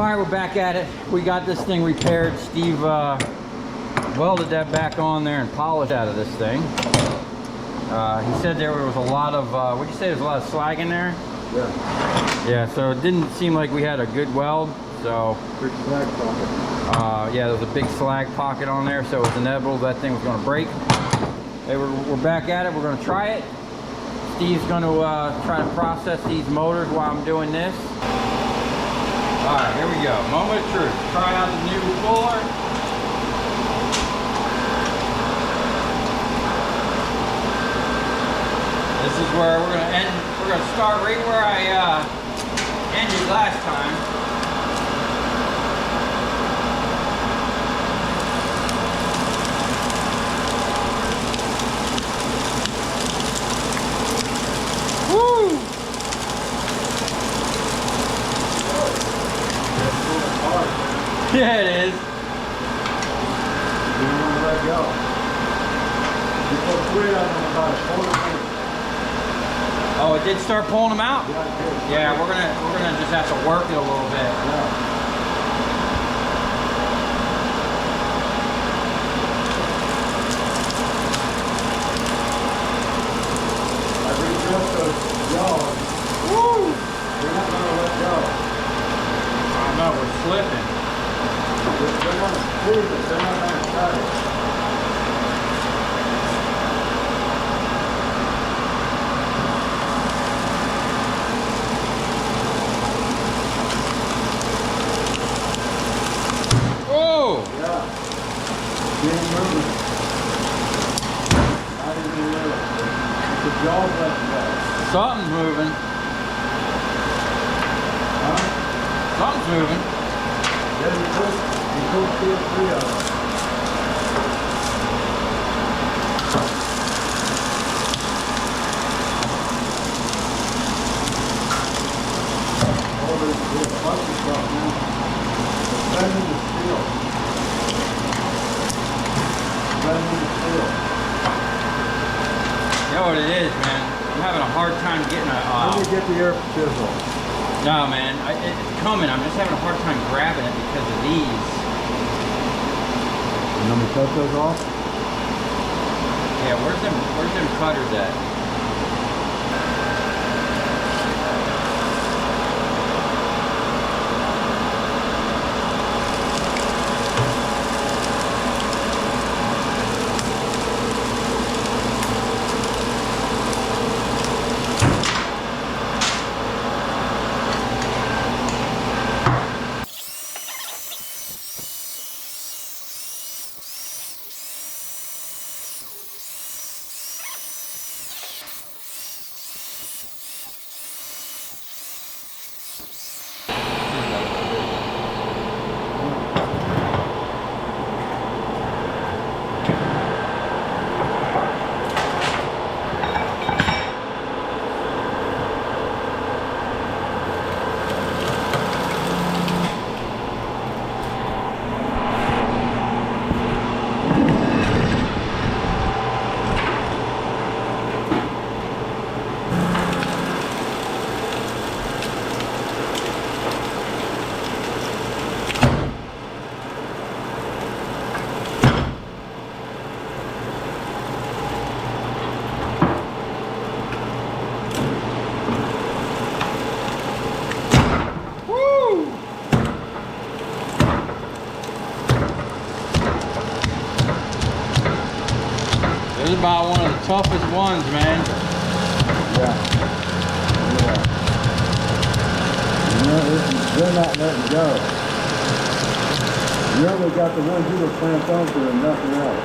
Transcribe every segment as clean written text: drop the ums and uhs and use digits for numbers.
Alright, we're back at it. We got this thing repaired. Steve welded that back on there and polished out of this thing. He said there was a lot of, what'd you say, there's a lot of slag in there? Yeah. Yeah, so it didn't seem like we had a good weld, so... Big slag pocket. Yeah, there was a big slag pocket on there, so it was inevitable that thing was going to break. Hey, we're back at it. We're going to try it. Steve's going to try to process these motors while I'm doing this. All right, here we go. Moment of truth. Try out the new puller. This is where we're going to end. We're going to start right where I ended last time. Yeah, it is. You don't want to let go. You put 3 on the bottom. Oh, it did start pulling them out? Yeah, it did. Yeah, we're gonna just have to work it a little bit. Yeah. I readjust those jaws. Woo! They're not going to let go. Oh no, we're slipping. They're going to squeeze it. They're not going to cut it. Whoa! Yeah. Getting moving. Not even little. The jaws let go. Something's moving. Huh? Something's moving. Yeah, you could feel 3 of them. Oh, there's a bunch of stuff now. It's bending the steel. Bending the steel. You know what it is, man? I'm having a hard time getting a... Let me get the air chisel. No, man. It's coming. I'm just having a hard time grabbing it because of these. You want me to cut those off? Yeah, where's them cutters at? This is about one of the toughest ones, man. Yeah. You know, they're not letting go. You only got the ones you were clamped onto and nothing else.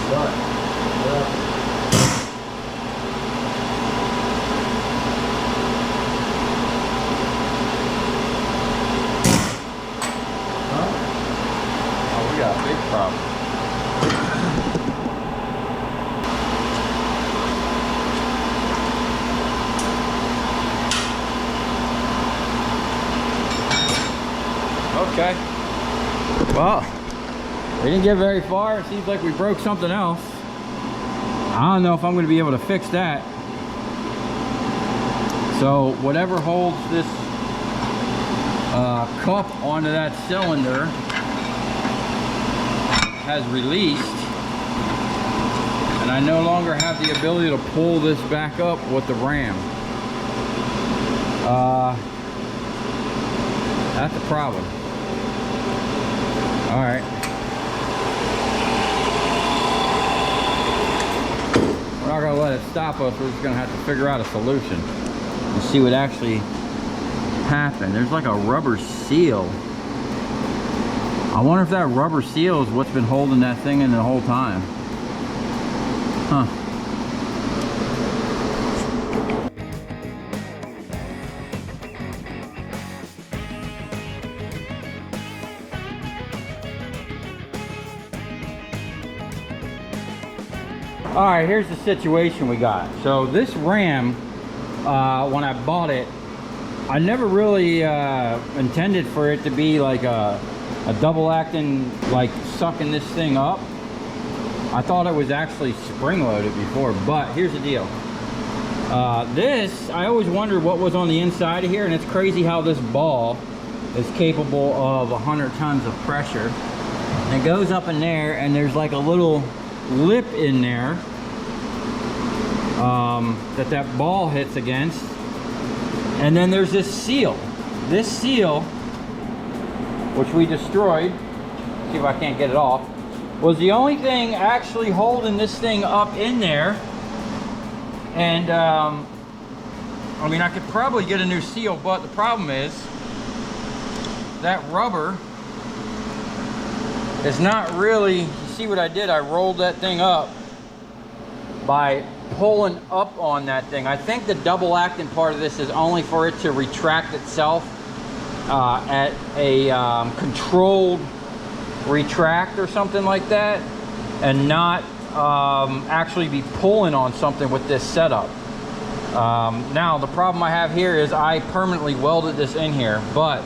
What? Yeah. Oh, we got a big problem. Okay. Well, we didn't get very far. It seems like we broke something else. I don't know if I'm going to be able to fix that. So whatever holds this cup onto that cylinder has released, and I no longer have the ability to pull this back up with the ram. That's the problem. All right. We're not gonna let it stop us. We're just gonna have to figure out a solution and see what actually happened. There's like a rubber seal. I wonder if that rubber seal is what's been holding that thing in the whole time. Huh. All right, here's the situation we got. So this ram, when I bought it, I never really intended for it to be like a double acting, like sucking this thing up. I thought it was actually spring loaded before, but here's the deal. This, I always wondered what was on the inside of here, and it's crazy how this ball is capable of 100 tons of pressure. And it goes up in there, and there's like a little lip in there that ball hits against, and then there's this seal. This seal, which we destroyed, see if I can't get it off, was the only thing actually holding this thing up in there. And I mean, I could probably get a new seal, but the problem is that rubber is not really, you see what I did? I rolled that thing up by pulling up on that thing. I think the double acting part of this is only for it to retract itself at a controlled retract or something like that, and not actually be pulling on something with this setup. Now the problem I have here is I permanently welded this in here, but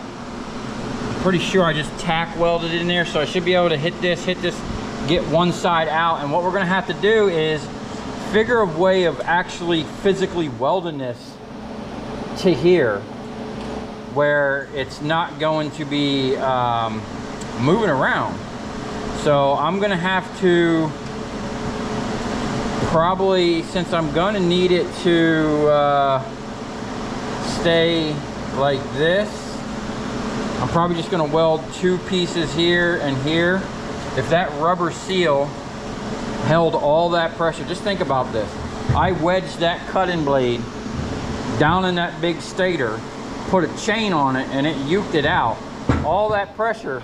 pretty sure I just tack welded it in there, so I should be able to hit this, get one side out. And what we're gonna have to do is figure a way of actually physically welding this to here where it's not going to be moving around. So I'm gonna have to probably, since I'm gonna need it to stay like this, I'm probably just gonna weld two pieces here and here. If that rubber seal held all that pressure, just think about this. I wedged that cutting blade down in that big stator, put a chain on it, and it uked it out. All that pressure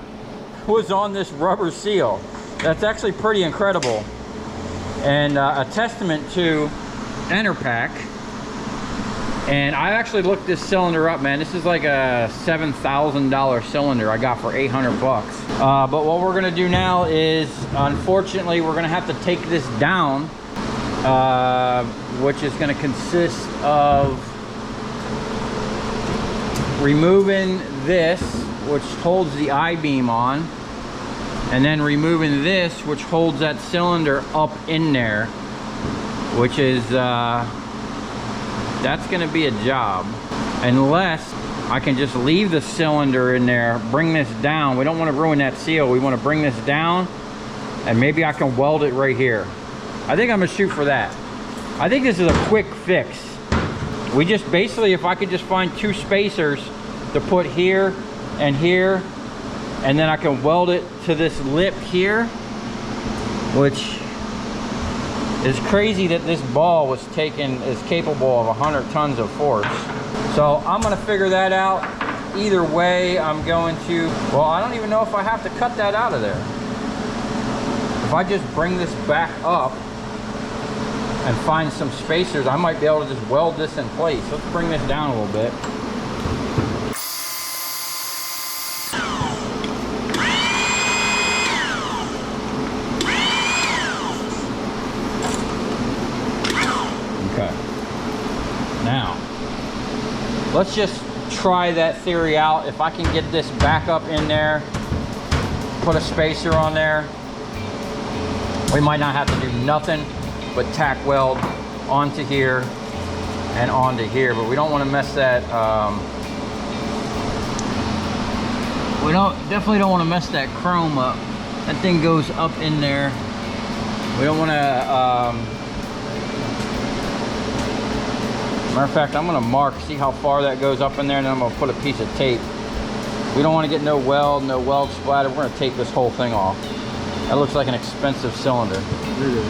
was on this rubber seal. That's actually pretty incredible, and a testament to Enerpac. And I actually looked this cylinder up, man. This is like a $7,000 cylinder I got for 800 bucks. But what we're gonna do now is, unfortunately, we're gonna have to take this down, which is gonna consist of removing this, which holds the I-beam on, and then removing this, which holds that cylinder up in there, which is, that's gonna be a job. Unless I can just leave the cylinder in there, bring this down. We don't wanna ruin that seal. We wanna bring this down, and maybe I can weld it right here. I think I'm gonna shoot for that. I think this is a quick fix. We just basically, if I could just find two spacers to put here, and then I can weld it to this lip here, which is crazy that this ball is capable of 100 tons of force. So I'm gonna figure that out. Either way, I'm going to, well, I don't even know if I have to cut that out of there. if I just bring this back up and find some spacers, I might be able to just weld this in place. Let's bring this down a little bit. Okay. Now, let's just try that theory out. If I can get this back up in there, put a spacer on there, we might not have to do nothing but tack weld onto here and onto here, but we don't want to mess that definitely don't want to mess that chrome up. That thing goes up in there. We don't want to matter of fact, I'm going to mark, see how far that goes up in there, and then I'm going to put a piece of tape. We don't want to get no weld splatter. We're going to take this whole thing off. That looks like an expensive cylinder. It is.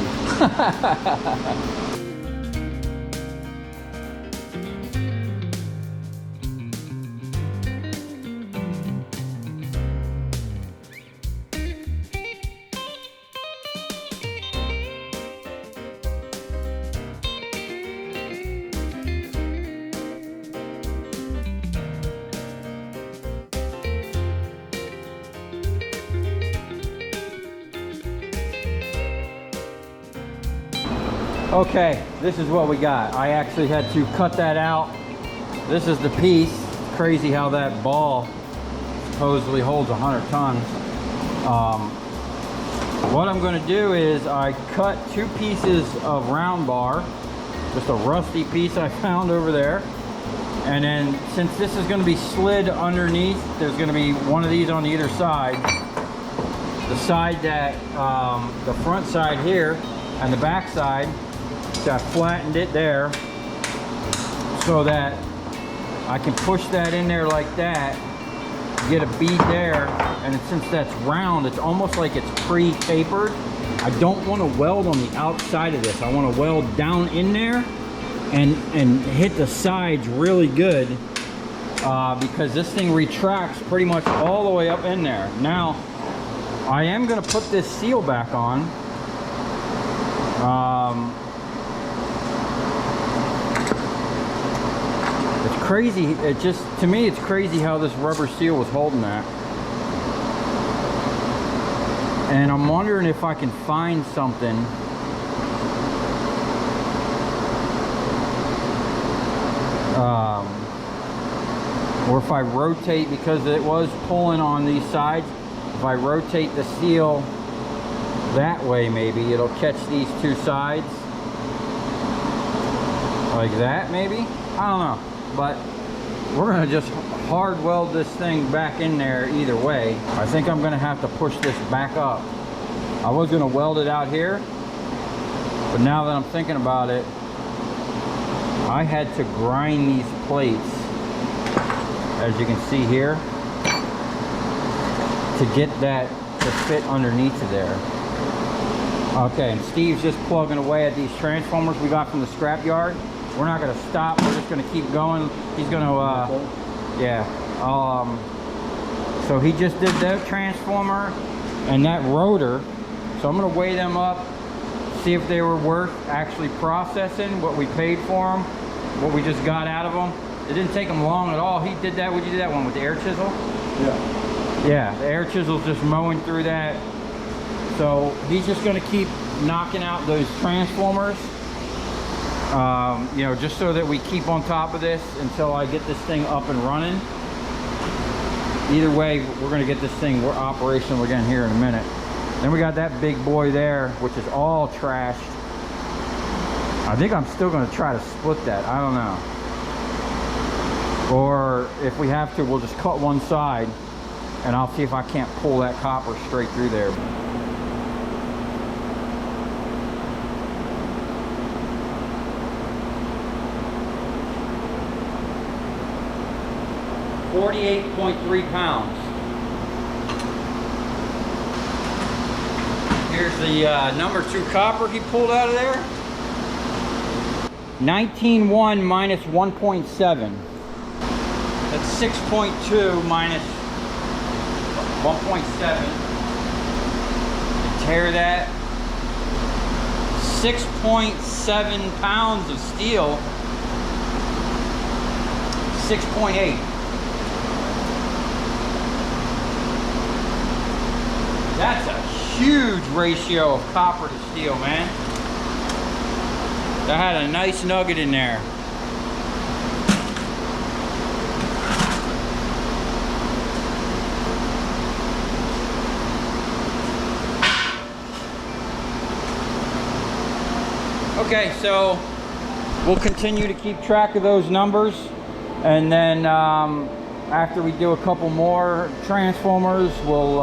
Okay, this is what we got. I actually had to cut that out. This is the piece. It's crazy how that ball supposedly holds 100 tons. What I'm going to do is I cut 2 pieces of round bar, just a rusty piece I found over there. And then since this is going to be slid underneath, there's going to be one of these on either side. The side that, the front side here and the back side, so I flattened it there so that I can push that in there like that, get a bead there, and since that's round, it's almost like it's pre-tapered. I don't want to weld on the outside of this. I want to weld down in there and hit the sides really good because this thing retracts pretty much all the way up in there. Now, I am going to put this seal back on. It's crazy. It just, to me, it's crazy how this rubber seal was holding that. And I'm wondering if I can find something or if I rotate, because it was pulling on these sides, if I rotate the seal that way, maybe it'll catch these 2 sides like that, maybe. I don't know, but we're gonna just hard weld this thing back in there either way. I think I'm gonna have to push this back up. I was gonna weld it out here, but now that I'm thinking about it, I had to grind these plates, as you can see here, to get that to fit underneath of there. Okay, and Steve's just plugging away at these transformers we got from the scrapyard. We're not going to stop. We're just going to keep going. He's going to, yeah. So he just did that transformer and that rotor. So I'm going to weigh them up, see if they were worth actually processing, what we paid for them, what we just got out of them. It didn't take him long at all. He did that. Would you do that one with the air chisel? Yeah. Yeah, the air chisel's just mowing through that. So he's just going to keep knocking out those transformers, you know, just so that we keep on top of this until I get this thing up and running. Either way, we're going to get this thing operational again here in a minute. Then we got that big boy there, which is all trashed. I think I'm still going to try to split that. I don't know. Or if we have to, we'll just cut one side and I'll see if I can't pull that copper straight through there. $48.3 pounds. Here's the number 2 copper he pulled out of there. 19.1 minus 1.7. That's 6.2 minus 1.7. Hear that? 6.7 pounds of steel. 6.8. That's a huge ratio of copper to steel, man. That had a nice nugget in there. Okay, so we'll continue to keep track of those numbers, and then after we do a couple more transformers, we'll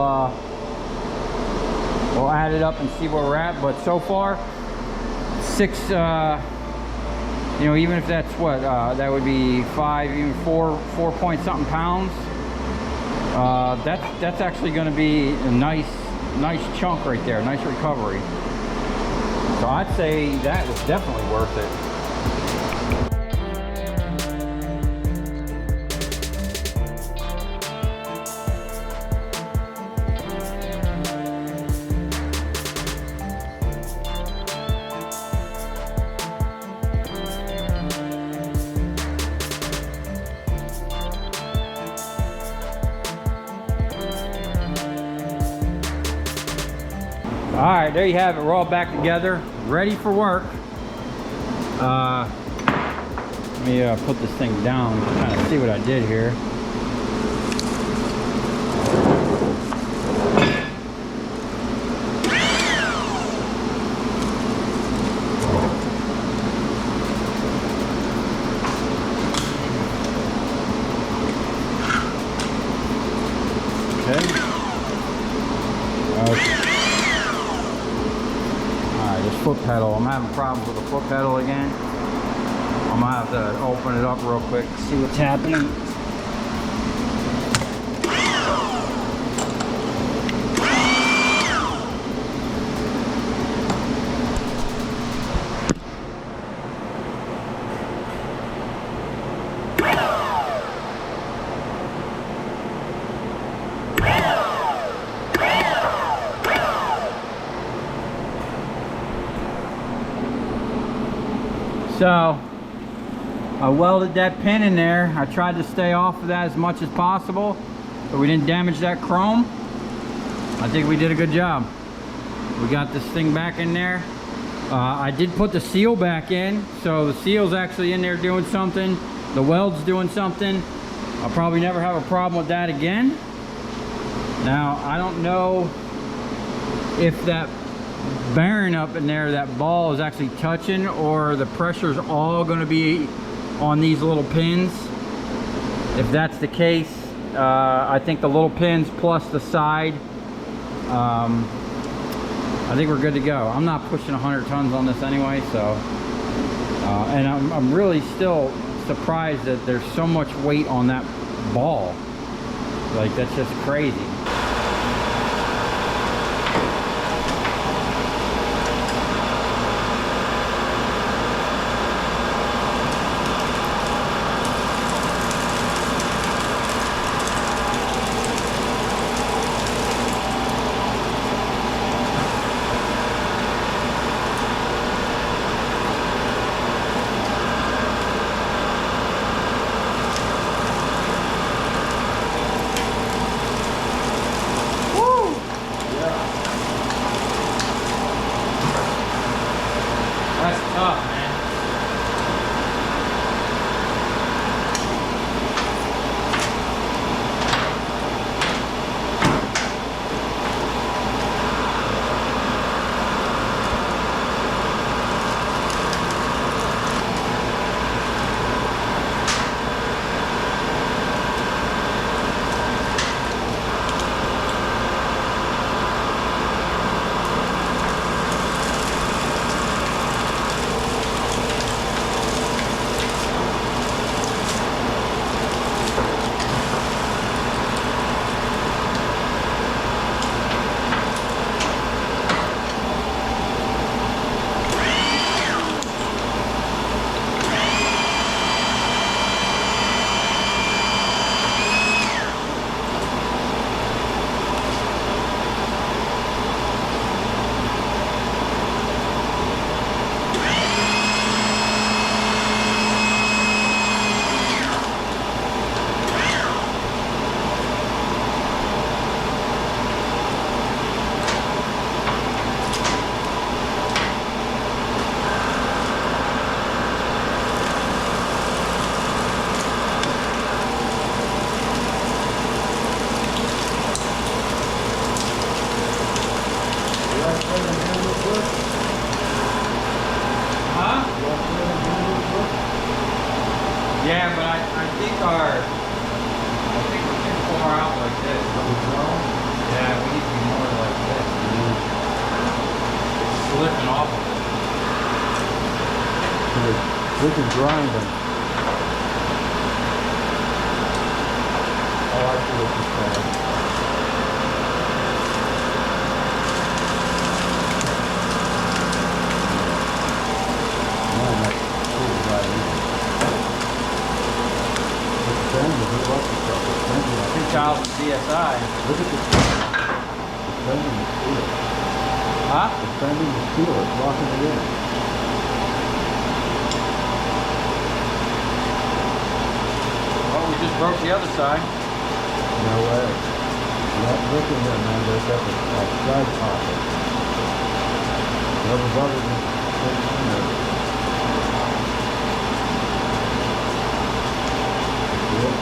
add it up and see where we're at. But so far, 6, you know, even if that's what, that would be 5, even 4 point something pounds. That's actually going to be a nice chunk right there, nice recovery. So I'd say that was definitely worth it. All right, there you have it. We're all back together, ready for work. Let me put this thing down to kind of see what I did here. Foot pedal. I'm having problems with the foot pedal again. I'm gonna have to open it up real quick, see what's happening. So I welded that pin in there. I tried to stay off of that as much as possible, but we didn't damage that chrome. I think we did a good job. We got this thing back in there. I did put the seal back in, so the seal's actually in there doing something. The weld's doing something. I'll probably never have a problem with that again. Now, I don't know if that bearing up in there, that ball is actually touching, or the pressure's all going to be on these little pins. If that's the case, I think the little pins plus the side, I think we're good to go. I'm not pushing 100 tons on this anyway, so and I'm really still surprised that there's so much weight on that ball. Like, that's just crazy. Huh? Yeah, but I think we're too far out like this. Yeah, we need to be more like this. It's slipping off of it. We can grind them. Oh, I see what you're saying. Man, that's really right in. It's bending, it was the stuff. It's bending. I think 2000 CSI. look at this. It's bending the steel. Huh? It's bending the steel. It's locking it in. Well, we just broke the other side. No way. Not looking there, man. There's got the side pocket. Whatever's other than sitting in there. Yeah.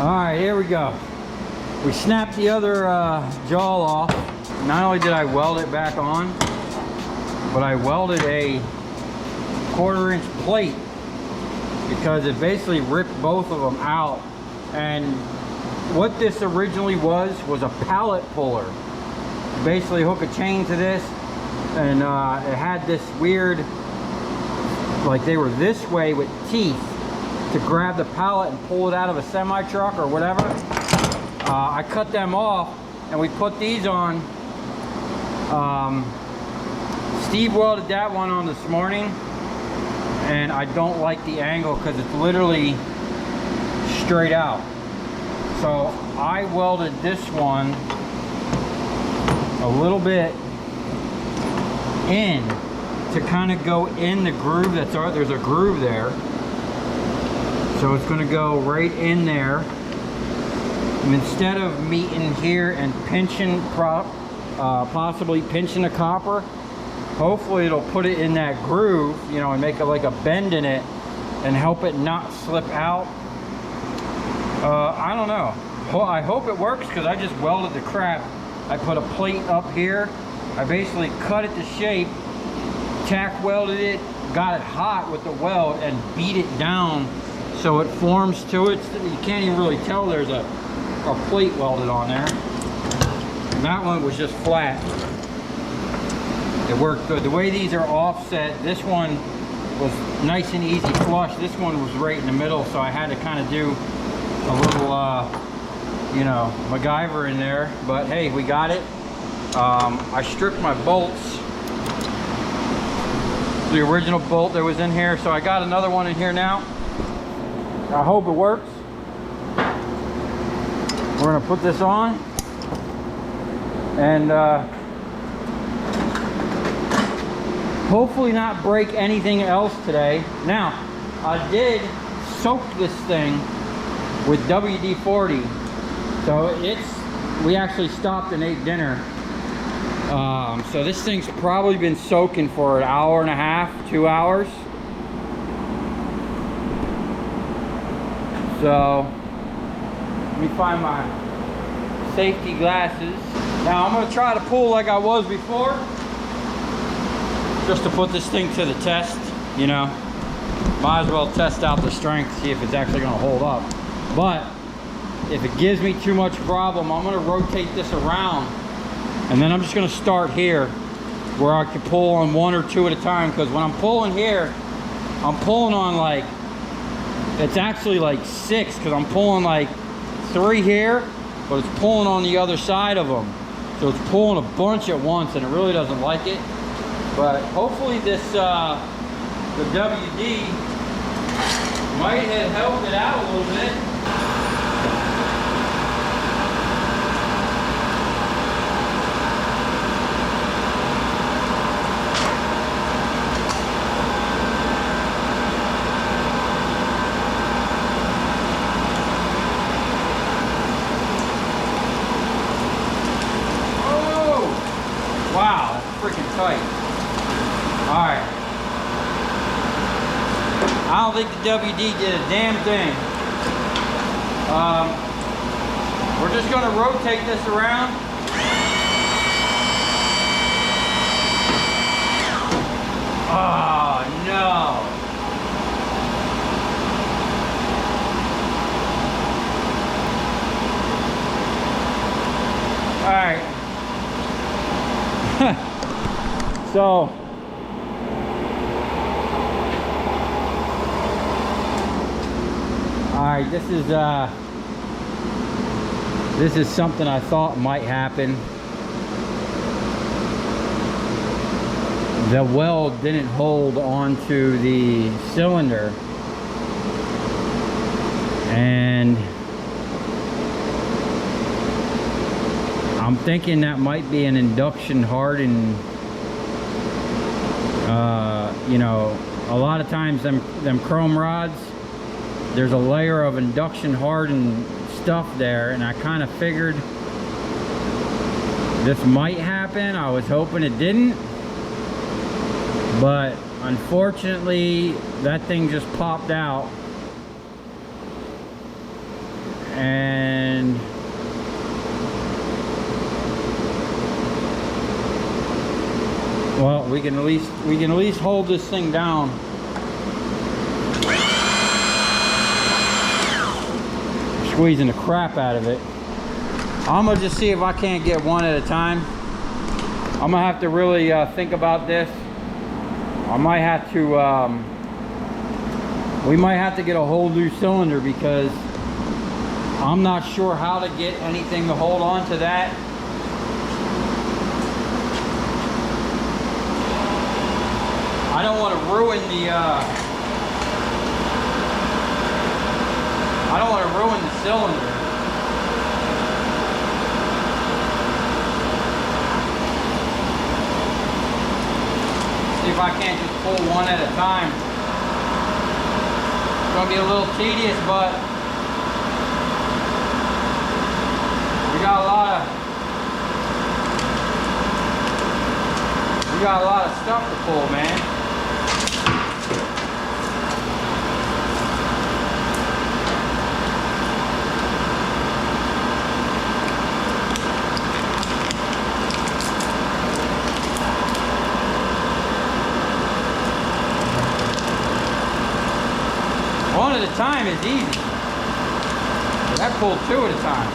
All right, here we go. We snapped the other jaw off. Not only did I weld it back on, but I welded a 1/4-inch plate because it basically ripped both of them out. And what this originally was a pallet puller. You basically hook a chain to this, and it had this weird, like they were this way with teeth to grab the pallet and pull it out of a semi truck or whatever. I cut them off and we put these on. Steve welded that one on this morning, and I don't like the angle because it's literally straight out. So I welded this one a little bit in to kind of go in the groove. There's a groove there. So it's going to go right in there. And instead of meeting here and pinching, possibly pinching the copper, hopefully it'll put it in that groove, you know, and make it like a bend in it and help it not slip out. I don't know. I hope it works because I just welded the crap. I put a plate up here. I basically cut it to shape, tack welded it, got it hot with the weld, and beat it down so it forms to it. You can't even really tell there's a plate welded on there. And that one was just flat. It worked good. The way these are offset, this one was nice and easy flush. This one was right in the middle, so I had to kind of do a little, you know, MacGyver in there. But hey, we got it. I stripped my bolts. The original bolt that was in here, so I got another one in here now. I hope it works. We're gonna put this on and hopefully not break anything else today. Now, I did soak this thing with WD-40. So we actually stopped and ate dinner. So this thing's probably been soaking for an hour and a half, 2 hours. So let me find my safety glasses. Now I'm gonna try to pull like I was before, just to put this thing to the test. you know. Might as well test out the strength, see if it's actually gonna hold up. But if it gives me too much problem, I'm gonna rotate this around, and then I'm just gonna start here where I can pull on 1 or 2 at a time, because when I'm pulling here, I'm pulling on like, it's actually like 6, because I'm pulling like 3 here, but it's pulling on the other side of them. So it's pulling a bunch at once, and it really doesn't like it. But hopefully this, the WD might have helped it out a little bit. Wow, that's freaking tight. Alright. I don't think the WD did a damn thing. We're just going to rotate this around. Oh, no. Alright. So all right, this is something I thought might happen. The weld didn't hold onto the cylinder, and I'm thinking that might be an induction hardened. You know, a lot of times them chrome rods, there's a layer of induction hardened stuff there, and I kind of figured this might happen. I was hoping it didn't, but unfortunately that thing just popped out. And well, we can at least hold this thing down. Squeezing the crap out of it. I'm gonna just see if I can't get one at a time. I'm gonna have to really think about this. I might have to we might have to get a whole new cylinder, because I'm not sure how to get anything to hold on to that. I don't want to ruin the I don't want to ruin the cylinder. See if I can't just pull one at a time. It's going to be a little tedious, but we got a lot of stuff to pull, man. One at a time is easy. That pulled 2 at a time.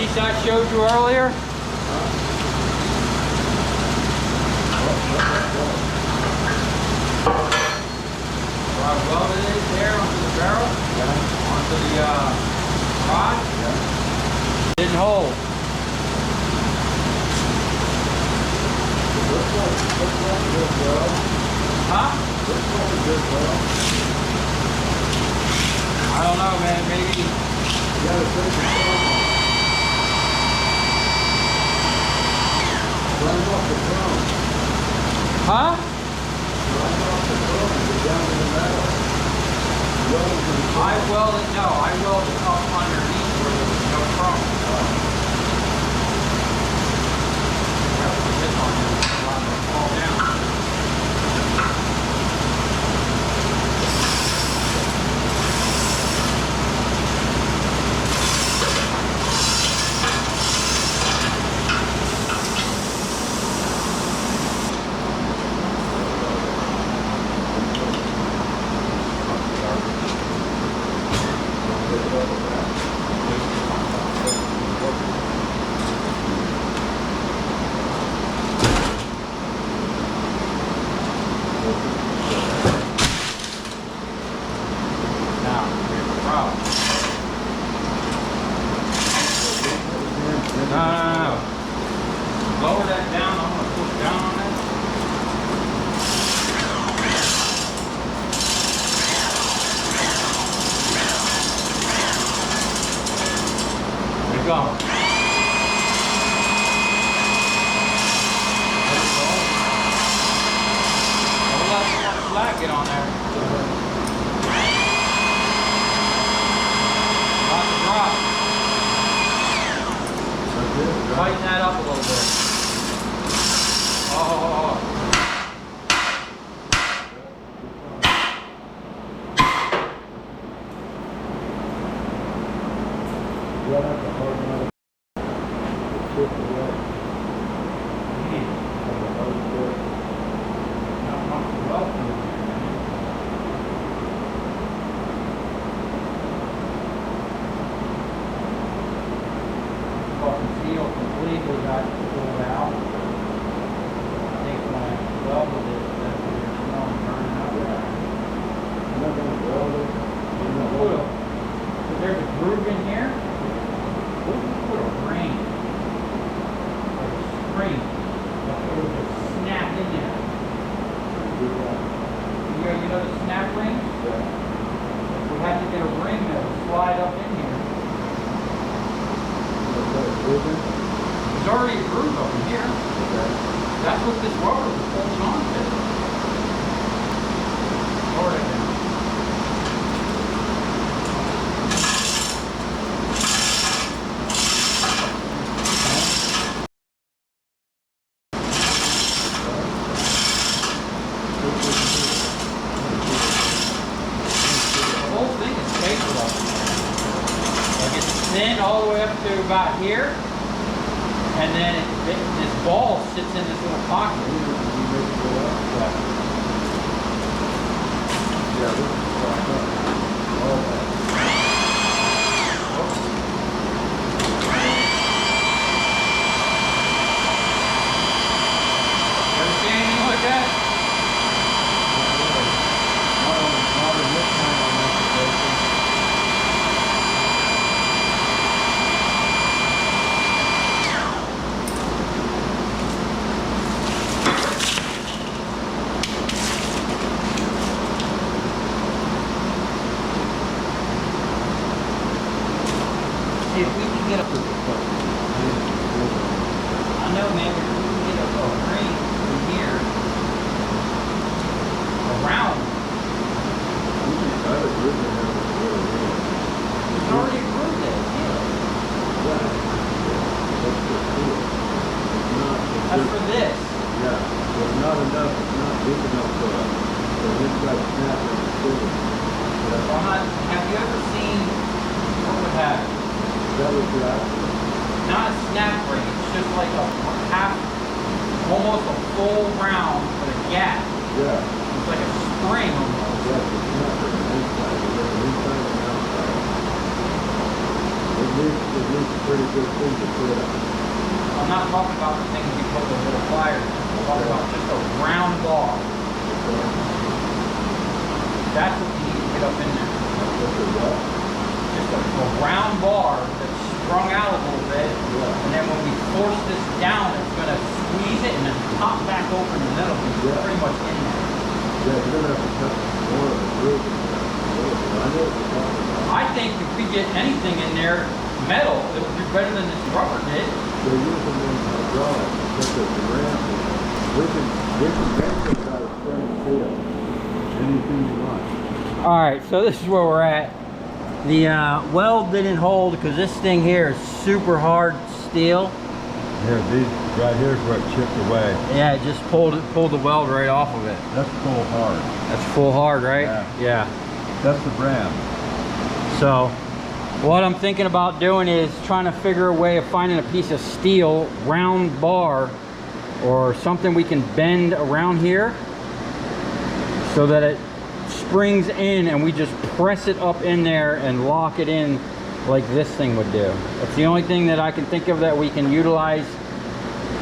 piece I showed you earlier? Where I welded it there onto the barrel, onto the rod. Didn't hold. Huh? I don't know, man. Maybe. Huh? I welded up underneath where there was no chrome. Put this on there, it's not gonna fall down. Lower that down. I'm going to push down on that. There you go. Don't let that slack get on there. Not to drop. Tighten that up a little bit. Oh. Seal completely got pulled out. I think when I welded it, that was burning up there. So there's a groove in here. What if you put a ring or a spring that would just snap in there? You know the snap ring? We have to get a ring that will slide up in here. There's already a groove over here. That's what this rubber was holding on to. Lower it down. The whole thing is tapered up. Like it's thin all the way up to about here. And then this ball sits in this little pocket. Yeah, this is all that. Ever seen anything like that? Not in this kind of application. If we can get a, I know, man, but if we can get a ring from here around, there's already a groove there. That's for this. Yeah, but not enough, not deep enough for us. So this got snapped in the city. Have you ever seen, what would happen? That was right. Not a snap ring, it's just like a half, almost a full round with a gap. Yeah. It's like a spring almost. Yeah, it's not for the inside. It's the inside and outside. least a pretty good thing to put up. I'm not talking about the things you put with little pliers. I'm talking about just a round bar. That's what you need to get up in there. Just a round bar that's sprung out a little bit. And then when we force this down, it's going to squeeze it and then pop back open and then it'll be pretty much in there. Yeah, you're going to have to cut more of the groove in there. I know what you're talking about. I think if we get anything in there, metal, it would do better than this rubber did. They're using them hydraulics because the ramp is, we can basically try to spring steel. Anything you want. All right, so this is where we're at. The weld didn't hold because this thing here is super hard steel. Here, these right here's where it chipped away. Yeah, it just pulled the weld right off of it. That's full hard. That's full hard, right? Yeah. That's the brand. So what I'm thinking about doing is trying to figure a way of finding a piece of steel, round bar, or something we can bend around here so that it springs in and we just press it up in there and lock it in like this thing would do. It's the only thing that I can think of that we can utilize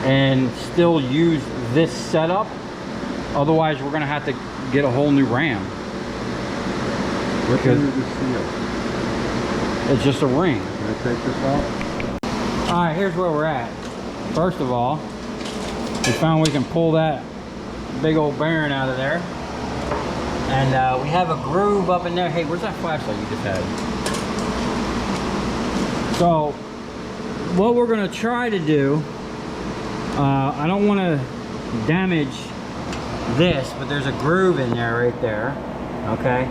and still use this setup. Otherwise, we're gonna have to get a whole new ram. What kind of steel? It's just a ring. Can I take this off? All right, here's where we're at. First of all, we found we can pull that big old bearing out of there. And we have a groove up in there. Hey, where's that flashlight you just had? So, what we're gonna try to do, I don't wanna damage this, but there's a groove in there right there, okay?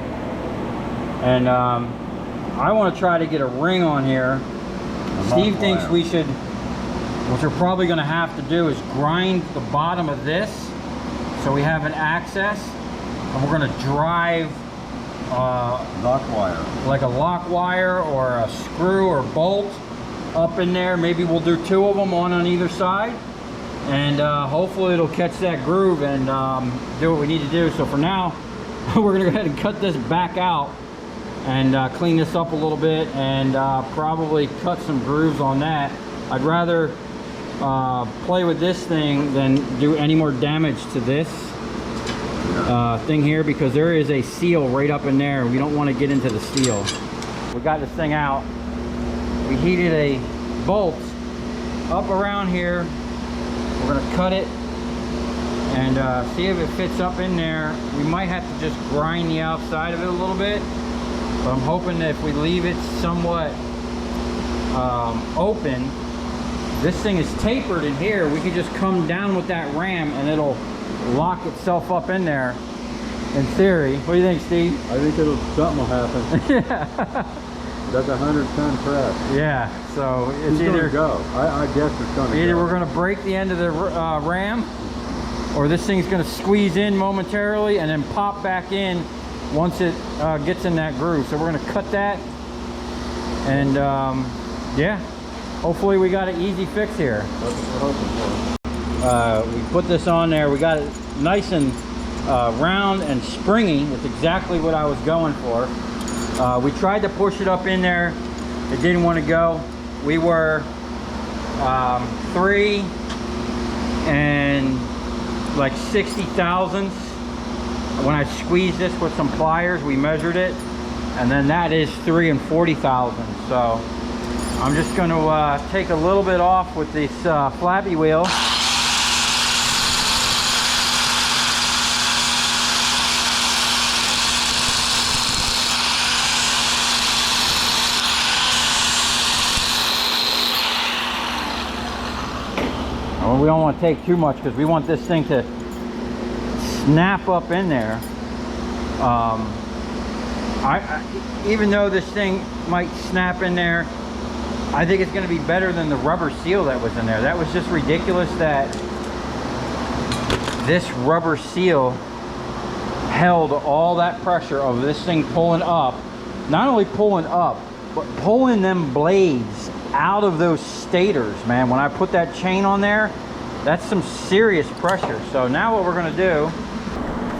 And I wanna try to get a ring on here. Steve thinks we should, what you're probably gonna have to do is grind the bottom of this so we have an access, and we're gonna drive Lock wire. like a lock wire or a screw or bolt up in there. Maybe we'll do two of them, one on either side, and hopefully it'll catch that groove and do what we need to do. So for now, we're gonna go ahead and cut this back out and clean this up a little bit and probably cut some grooves on that. I'd rather play with this thing than do any more damage to this thing here, because there is a seal right up in there. We don't want to get into the seal. We got this thing out. We heated a bolt up around here. We're going to cut it and see if it fits up in there. We might have to just grind the outside of it a little bit, but I'm hoping that if we leave it somewhat open, this thing is tapered in here, we can just come down with that ram and it'll lock itself up in there, in theory. What do you think, Steve? I think something will happen. Yeah. That's a 100-ton press. Yeah, so it's It's either gonna go. I guess it's gonna go. Either we're gonna break the end of the ram, or this thing's gonna squeeze in momentarily and then pop back in once it gets in that groove. So we're gonna cut that, and yeah, hopefully we got an easy fix here. That's what we're hoping for. We put this on there. We got it nice and round and springy. It's exactly what I was going for. We tried to push it up in there. It didn't want to go. We were 3 and like 60 thousandths. When I squeezed this with some pliers, we measured it, and then that is 3 and 40 thousandths. So I'm just going to take a little bit off with this flappy wheel. We don't want to take too much because we want this thing to snap up in there. Even though this thing might snap in there, I think it's going to be better than the rubber seal that was in there. That was just ridiculous that this rubber seal held all that pressure of this thing pulling up. Not only pulling up, but pulling them blades out of those stators, man. When I put that chain on there, that's some serious pressure. So now what we're going to do,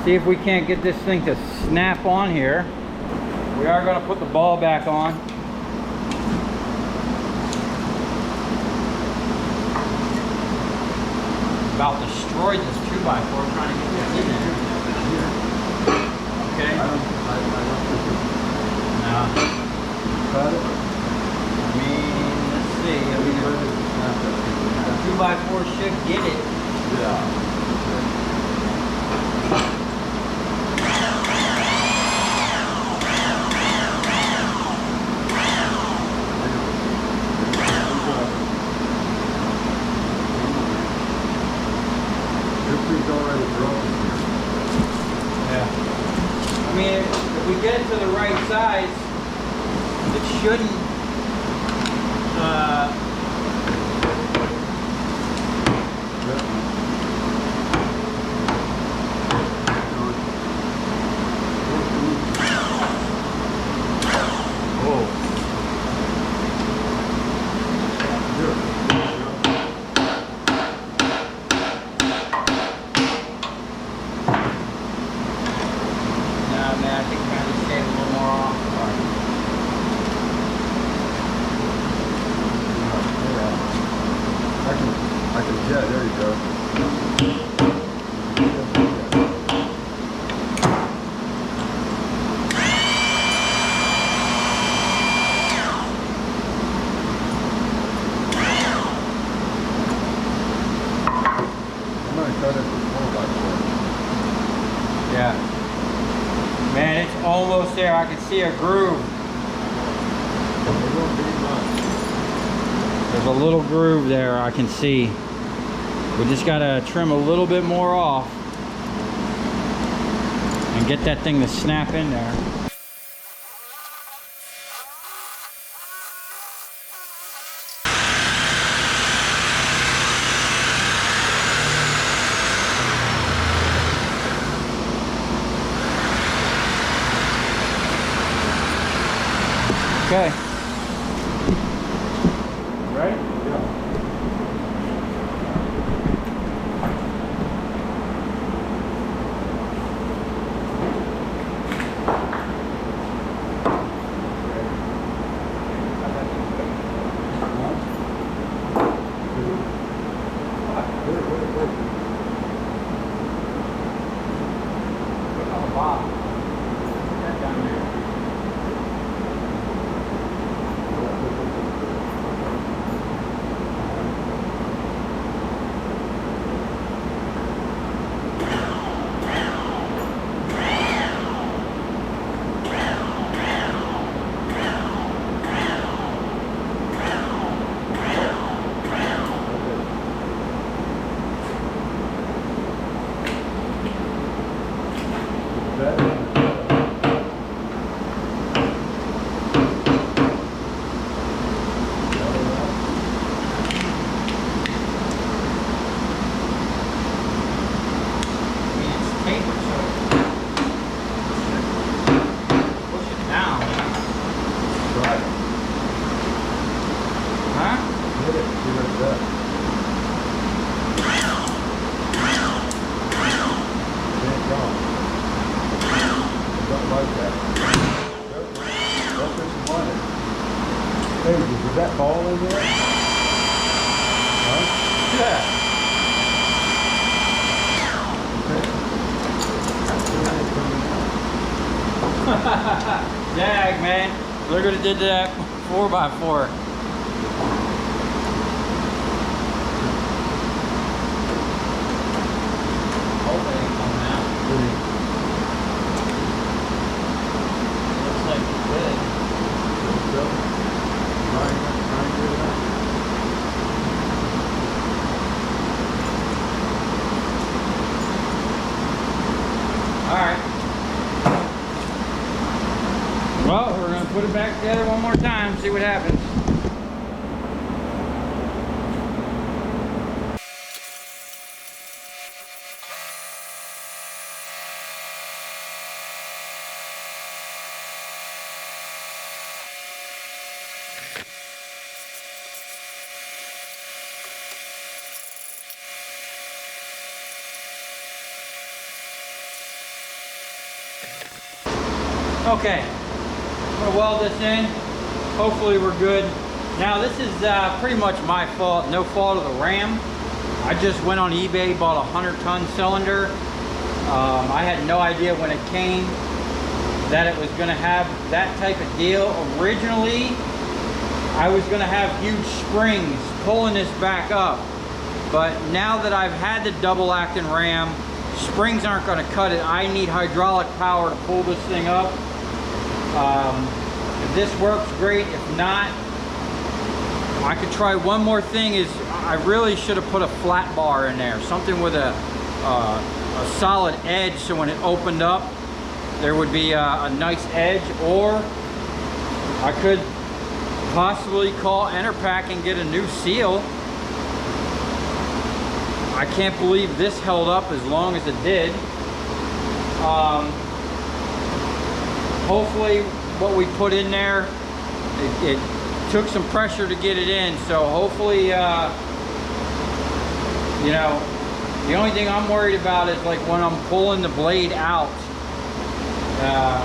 see if we can't get this thing to snap on here. We are going to put the ball back on. about destroyed this 2x4 trying to get this in there. Okay. I don't think it's No. cut it. I mean, let's see. I mean, the 2x4 should get it. Yeah. This thing's already broken here. Yeah. I mean, if we get it to the right size, it shouldn't. Yeah, there you go. I'm gonna cut it with 4x4. Yeah. Man, it's almost there. I can see a groove. It won't be much. There's a little groove there I can see. We just gotta trim a little bit more off and get that thing to snap in there. Okay. Ready? Yeah. Hey, was that ball in there? Huh? Yeah. Dag, man. Look what it did to that 4x4. Hope it ain't coming out. Looks like it did. Alright. Well, we're going to put it back together one more time, see what happens. Okay, I'm gonna weld this in. Hopefully we're good. Now this is pretty much my fault, no fault of the ram. I just went on eBay, bought a 100-ton cylinder. I had no idea when it came that it was going to have that type of deal. Originally, I was going to have huge springs pulling this back up. But now that I've had the double acting ram, springs aren't going to cut it. I need hydraulic power to pull this thing up. If this works, great. If not, I could try one more thing. Is I really should have put a flat bar in there, something with a solid edge, so when it opened up there would be a nice edge. Or I could possibly call Enerpac and get a new seal. I can't believe this held up as long as it did. Hopefully what we put in there, it took some pressure to get it in, so hopefully, you know, the only thing I'm worried about is like when I'm pulling the blade out,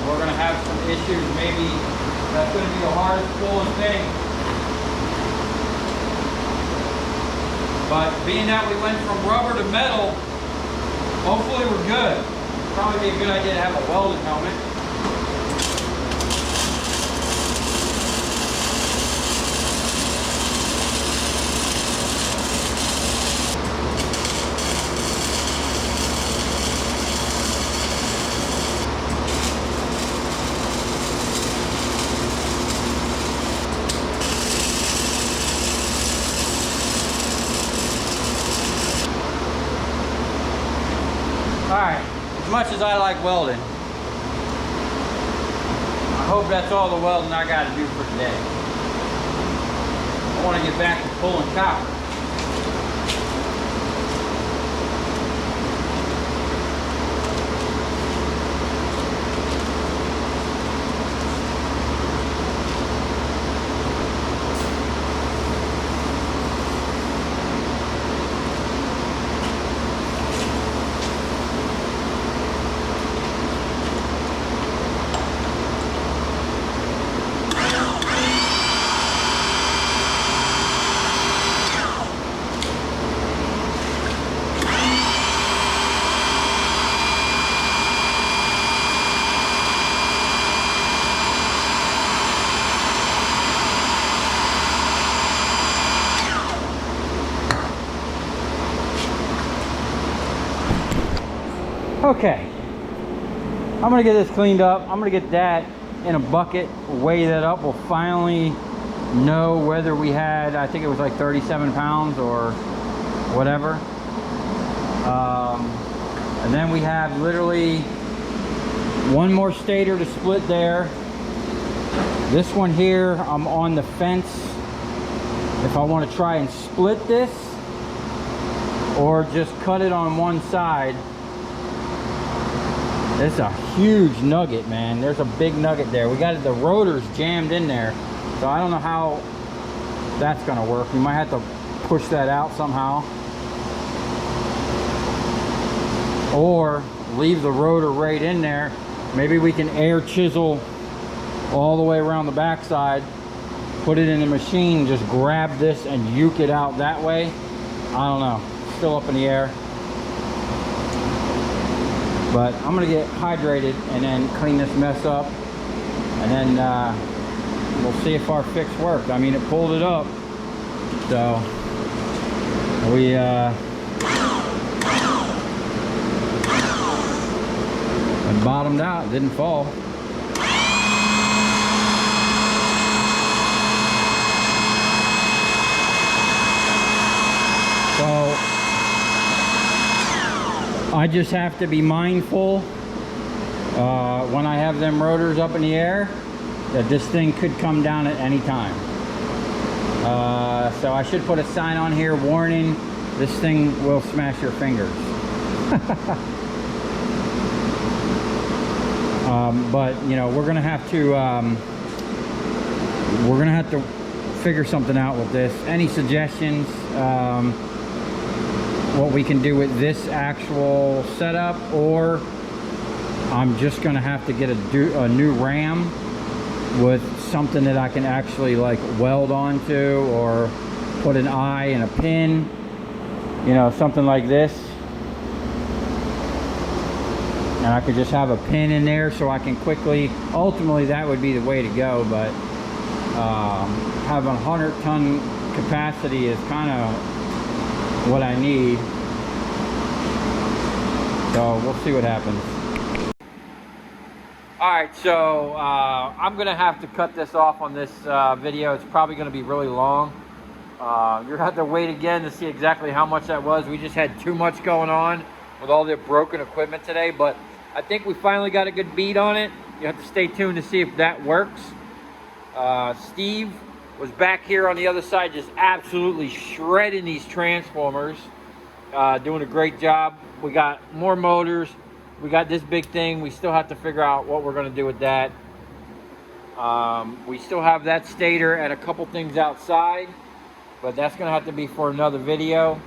we're gonna have some issues. Maybe that's gonna be the hardest pulling thing. But being that we went from rubber to metal, hopefully we're good. Probably be a good idea to have a welded helmet. Alright, as much as I like welding, I hope that's all the welding I got to do for today. I want to get back to pulling copper. Okay, I'm gonna get this cleaned up. I'm gonna get that in a bucket, weigh that up. We'll finally know whether we had, I think it was like 37 pounds or whatever. And then we have literally one more stator to split there. This one here, I'm on the fence if I want to try and split this or just cut it on one side. It's a huge nugget, man. There's a big nugget there. We got the rotors jammed in there, so I don't know how that's gonna work. We might have to push that out somehow, or leave the rotor right in there. Maybe we can air chisel all the way around the backside, put it in the machine, just grab this and uke it out that way. I don't know, still up in the air. But I'm gonna get hydrated and then clean this mess up, and then we'll see if our fix worked. I mean, it pulled it up, so we it bottomed out, didn't fall. So I just have to be mindful when I have them rotors up in the air that this thing could come down at any time. So I should put a sign on here, warning, this thing will smash your fingers. But you know, we're gonna have to figure something out with this. Any suggestions? What we can do with this actual setup, or I'm just gonna have to get a new ram with something that I can actually like weld onto, or put an eye and a pin. you know, something like this. And I could just have a pin in there so I can quickly, ultimately that would be the way to go, but having a 100-ton capacity is kind of what I need. So we'll see what happens. Alright, so I'm going to have to cut this off on this video. It's probably going to be really long. You're going to have to wait again to see exactly how much that was. We just had too much going on with all the broken equipment today, but I think we finally got a good beat on it. You have to stay tuned to see if that works. Steve was back here on the other side just absolutely shredding these transformers, doing a great job. We got more motors. We got this big thing. We still have to figure out what we're going to do with that. We still have that stator and a couple things outside, but that's going to have to be for another video.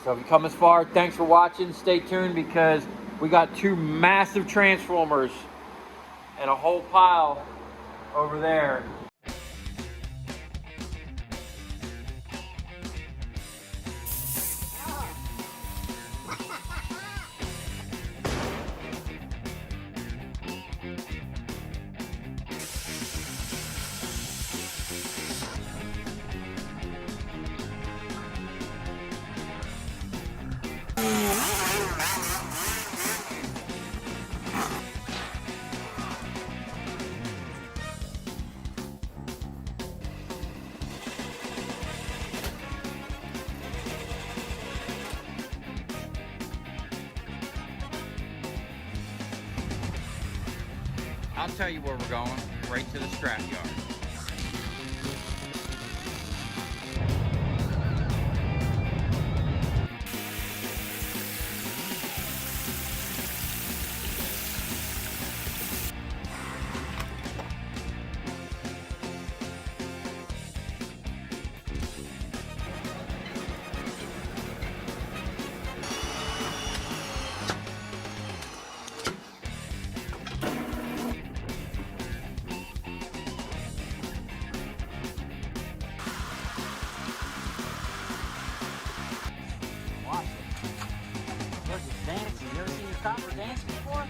So if you come this far, thanks for watching. Stay tuned because we got 2 massive transformers and a whole pile over there. I'll tell you where we're going, right to the scrap yard. Dancing. You ever seen a copper dance before?